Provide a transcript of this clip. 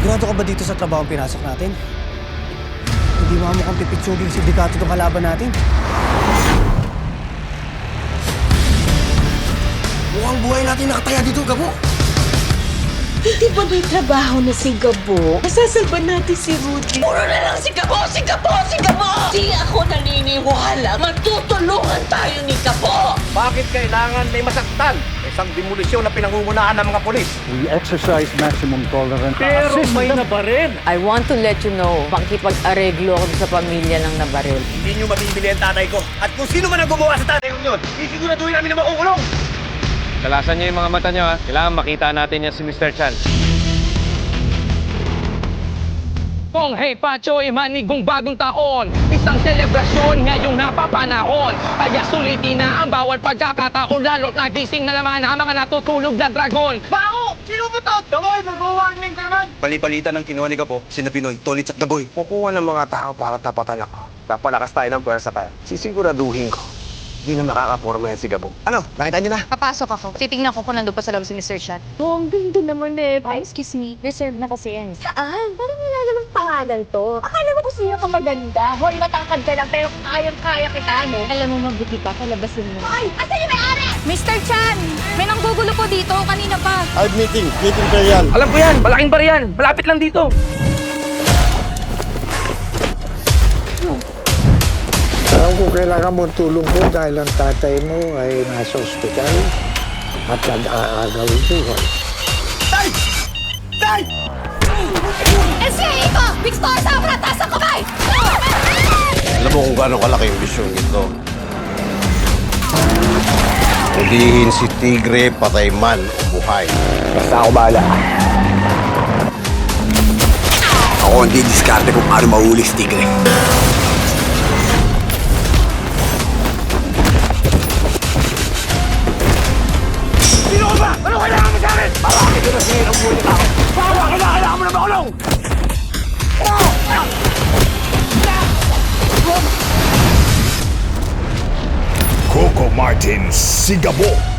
Sigurado ka ba dito sa trabaho ang pinasok natin? Hindi mo mukhang pipitsuging sindikato itong kalaban natin. Mukhang buhay natin nakataya dito, Gabo. Hindi ba may trabaho na si Gabo? Masasalban natin si Rudy. Puro na lang si Gabo! Si Gabo! Si Gabo! Di ako naniniwala. Matutulungan tayo ni Gabo! Bakit kailangan may masaktan? Isang demolisyon na pinangungunahan ng mga polis. We exercise maximum tolerance. Pero may nabaril. I want to let you know, makikipag-areglo ako sa pamilya ng nabaril. Hindi nyo mabibili ang tatay ko. At kung sino man ang gumawa sa tatay ko yun, isiguraduhin namin na makukulong. Dalasan niyo yung mga mata niyo, ha? Kailangan makita natin yan si Mr. Chan. Kung hey Pacho, imanigong bagong taon. Isang selebrasyon ngayong napapanahon. Kaya sulitin na ang bawat pagkakataon. Lalo't nagising na naman ang mga natutulog na dragon. Bao! Sino ba ito? Damoy, mag-warning ka naman! Pali-palitan ng kinuha ni Gapo, sina Pinoy, Tolits at Daboy. Kukuha ng mga tao para tapatan ako. Papalakas tayo ng pwersa tayo. Sisiguraduhin ko. Hindi na makakaporma yan si Gabo. Ano? Nakita niyo na? Papasok ako. Titingnan ko kung nandun pa sa loob si Mr. Chan. Oh, ang ganda naman eh. Ay, excuse me. Reserve na kasi yan. Saan? Parang wala namang pangalan to. Akala mo kung sino ka maganda. Hoy, matangkad ka lang, pero kayang-kaya kita, no? Alam mo, mabuti pa. Palabasin mo. Ay, asan yung may-ari? Mr. Chan! May nanggugulo po dito. Kanina pa. Meeting pa yan. Alam ko yan! Malaking bar yan! Malapit lang dito! Alam ko kailangan mo tulong ko dahil ang tatay mo ay nasa ospital at nag-aagaw ito. SCA ko! Big Star sa taas ang kamay! Alam mo kung gaano kalaki yung misyon nito. Hulihin si Tigre, patay man o buhay. Basta ako bahala. Ako hindi diskarte kung paano mahuli si Tigre. Sino ka ba? Ano kailangan mo sa akin? Marami ko na sinin ang buhay ng tao. Bawa, kailangan mo na makulong! Coco Martin Sigabo.